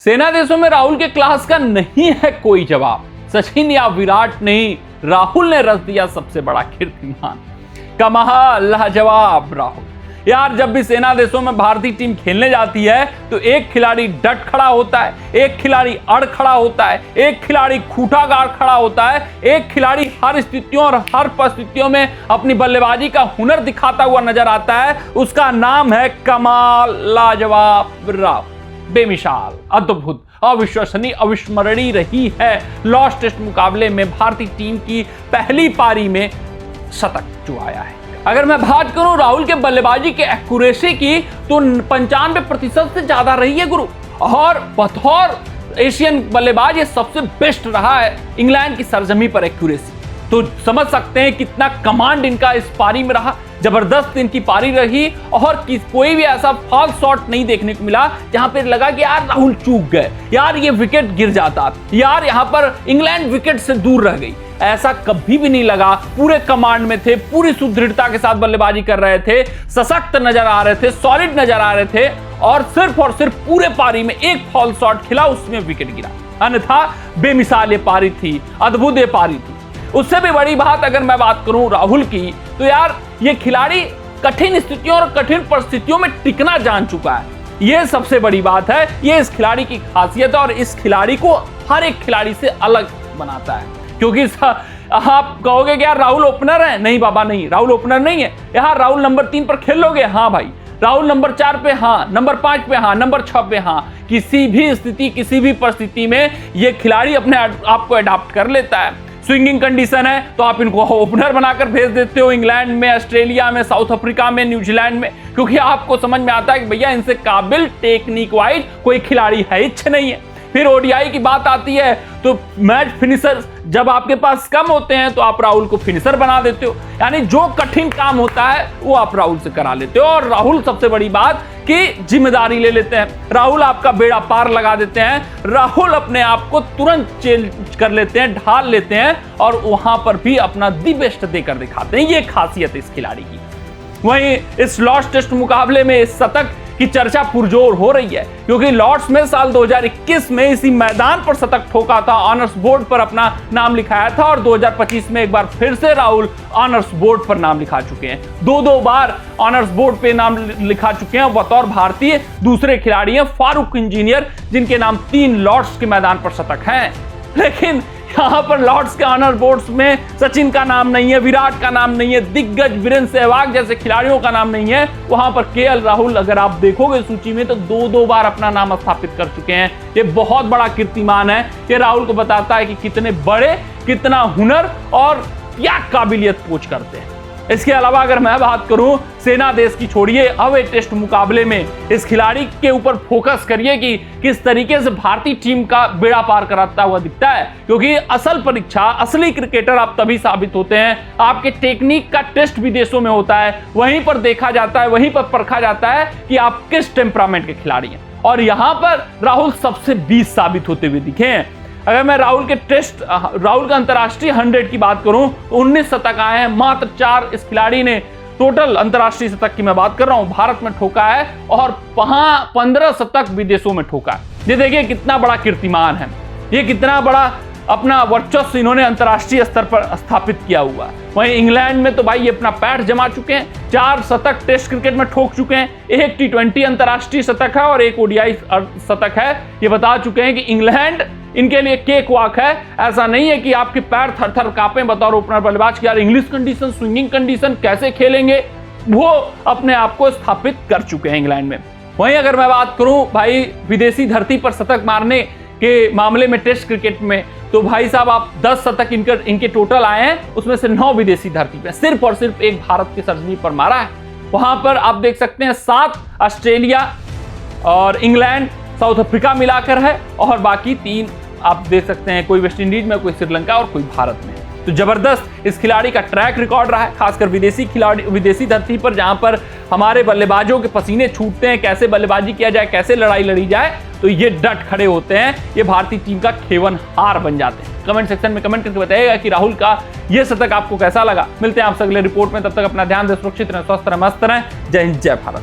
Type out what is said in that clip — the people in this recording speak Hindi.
सेना देशों में राहुल के क्लास का नहीं है कोई जवाब। सचिन या विराट नहीं, राहुल ने रच दिया सबसे बड़ा कीर्तिमान। कमाल लाजवाब राहुल। यार जब भी सेना देशों में भारतीय टीम खेलने जाती है तो एक खिलाड़ी डट खड़ा होता है, एक खिलाड़ी अड़ खड़ा होता है, एक खिलाड़ी खूंटा गाड़ खड़ा होता है, एक खिलाड़ी हर स्थितियों और हर परिस्थितियों में अपनी बल्लेबाजी का हुनर दिखाता हुआ नजर आता है। उसका नाम है कमाल लाजवाब राहुल। बेमिसाल, अद्भुत, अविश्वसनीय, अविस्मरणीय रही है लॉर्ड्स टेस्ट मुकाबले में भारतीय टीम की पहली पारी में शतक जो आया है। अगर मैं बात करूं राहुल के बल्लेबाजी के एक्यूरेसी की तो 95% से ज्यादा रही है गुरु, और बतौर एशियन बल्लेबाज ये सबसे बेस्ट रहा है इंग्लैंड की सरजमी पर एक्यूरेसी। तो समझ सकते हैं कितना कमांड इनका इस पारी में रहा। जबरदस्त इनकी पारी रही और कोई भी ऐसा फॉल शॉट नहीं देखने को मिला जहां पे लगा कि यार राहुल चूक गए, यार ये विकेट गिर जाता, यार यहां पर इंग्लैंड विकेट से दूर रह गई। ऐसा कभी भी नहीं लगा। पूरे कमांड में थे, पूरी सुदृढ़ता के साथ बल्लेबाजी कर रहे थे, सशक्त नजर आ रहे थे, सॉलिड नजर आ रहे थे, और सिर्फ पूरे पारी में एक फॉल शॉट खिला, उसमें विकेट गिरा। अन्यथा बेमिसाल ये पारी थी, अद्भुत ये पारी थी। उससे भी बड़ी बात अगर मैं बात करूं राहुल की, तो यार ये खिलाड़ी कठिन स्थितियों और कठिन परिस्थितियों में टिकना जान चुका है। ये सबसे बड़ी बात है, ये इस खिलाड़ी की खासियत है और इस खिलाड़ी को हर एक खिलाड़ी से अलग बनाता है। क्योंकि आप कहोगे कि यार राहुल ओपनर है, नहीं बाबा नहीं, राहुल ओपनर नहीं है। यार राहुल नंबर 3 पर खेल लोगे, हाँ भाई। राहुल नंबर 4 पे हाँ, नंबर 5 पे हाँ, नंबर 6 पे हाँ। किसी भी स्थिति, किसी भी परिस्थिति में ये खिलाड़ी अपने आप को अडॉप्ट कर लेता है। स्विंगिंग कंडीशन है तो आप इनको ओपनर बनाकर भेज देते हो इंग्लैंड में, ऑस्ट्रेलिया में, साउथ अफ्रीका में, न्यूजीलैंड में, क्योंकि आपको समझ में आता है कि भैया इनसे काबिल टेक्निक वाइज कोई खिलाड़ी है ही नहीं है। फिर ओडीआई की बात आती है तो मैच फिनिशर जब आपके पास कम होते हैं तो आप राहुल को फिनिशर बना देते हो। यानी जो कठिन काम होता है वो आप राहुल से करा लेते हो। और राहुल सबसे बड़ी बात कि जिम्मेदारी ले लेते हैं, राहुल आपका बेड़ा पार लगा देते हैं, राहुल अपने आप को तुरंत चेंज कर लेते हैं, ढाल लेते हैं और वहां पर भी अपना दी बेस्ट देकर दिखाते हैं। ये खासियत है इस खिलाड़ी की। वहीं इस लॉर्ड्स टेस्ट मुकाबले में इस शतक की चर्चा पुरजोर हो रही है, क्योंकि लॉर्ड्स में साल 2021 में इसी मैदान पर शतक ठोका था, ऑनर्स बोर्ड पर अपना नाम लिखाया था, और 2025 में एक बार फिर से राहुल ऑनर्स बोर्ड पर नाम लिखा चुके हैं। दो बार ऑनर्स बोर्ड पे नाम लिखा चुके हैं बतौर भारतीय। दूसरे खिलाड़ी हैं फारूक इंजीनियर, जिनके नाम 3 लॉर्ड्स के मैदान पर शतक हैं। लेकिन यहाँ पर लॉर्ड्स के ऑनर बोर्ड्स में सचिन का नाम नहीं है, विराट का नाम नहीं है, दिग्गज वीरेंद्र सहवाग जैसे खिलाड़ियों का नाम नहीं है। वहां पर केएल राहुल अगर आप देखोगे सूची में तो 2 बार अपना नाम स्थापित कर चुके हैं। ये बहुत बड़ा कीर्तिमान है। ये राहुल को बताता है कि कितने बड़े, कितना हुनर और क्या काबिलियत कोच करते हैं। इसके अलावा अगर मैं बात करूं सेना देश की, छोड़िए, अब टेस्ट मुकाबले में इस खिलाड़ी के ऊपर फोकस करिए कि किस तरीके से भारतीय टीम का बेड़ा पार कराता हुआ दिखता है। क्योंकि असल परीक्षा, असली क्रिकेटर आप तभी साबित होते हैं, आपके टेक्निक का टेस्ट विदेशों में होता है, वहीं पर देखा जाता है, वहीं पर परखा जाता है कि आप किस टेम्परामेंट के खिलाड़ी हैं। और यहां पर राहुल सबसे 20 साबित होते हुए दिखे हैं। अगर मैं राहुल का अंतर्राष्ट्रीय 100 की बात करूं तो 19 शतक आए हैं, मात्र 4 इस खिलाड़ी ने टोटल अंतर्राष्ट्रीय शतक की मैं बात कर रहा हूं भारत में ठोका है, और 15 शतक विदेशों में ठोका है। ये देखिए कितना बड़ा कीर्तिमान है, ये कितना बड़ा अपना वर्चस्व इन्होंने अंतर्राष्ट्रीय स्तर पर स्थापित किया हुआ है। वहीं इंग्लैंड में तो भाई ये अपना पैठ जमा चुके हैं, 4 शतक टेस्ट क्रिकेट में ठोक चुके हैं, एक T20 अंतर्राष्ट्रीय शतक है और एक ओडीआई शतक है। ये बता चुके हैं कि इंग्लैंड इनके लिए केक वॉक है। ऐसा नहीं है कि आपके पैर थर थर कांपे बतौर ओपनर बल्लेबाज, यार इंग्लिश कंडीशन, स्विंगिंग कंडीशन कैसे खेलेंगे, वो अपने आप को स्थापित कर चुके हैं इंग्लैंड में। वहीं अगर मैं बात करूं भाई विदेशी धरती पर शतक मारने के मामले में टेस्ट क्रिकेट में, तो भाई साहब आप 10 शतक इनके टोटल आए हैं, उसमें से 9 विदेशी धरती पे, सिर्फ और सिर्फ एक भारत की सरजमी पर मारा है। वहां पर आप देख सकते हैं 7 ऑस्ट्रेलिया और इंग्लैंड, साउथ अफ्रीका मिलाकर है, और बाकी 3 आप देख सकते हैं, कोई वेस्ट इंडीज में, कोई श्रीलंका और कोई भारत में। तो जबरदस्त इस खिलाड़ी का ट्रैक रिकॉर्ड रहा है, खासकर विदेशी धरती पर, जहां पर हमारे बल्लेबाजों के पसीने छूटते हैं, कैसे बल्लेबाजी किया जाए, कैसे लड़ाई लड़ी जाए, तो ये डट खड़े होते हैं, ये भारतीय टीम का खेवन हार बन जाते हैं। कमेंट सेक्शन में कमेंट करके बताइएगा कि राहुल का ये शतक आपको कैसा लगा। मिलते हैं आपसे अगले रिपोर्ट में, तब तक अपना ध्यान दें, सुरक्षित रहें, स्वस्थ रहें, मस्त रहें। जय हिंद, जय भारत।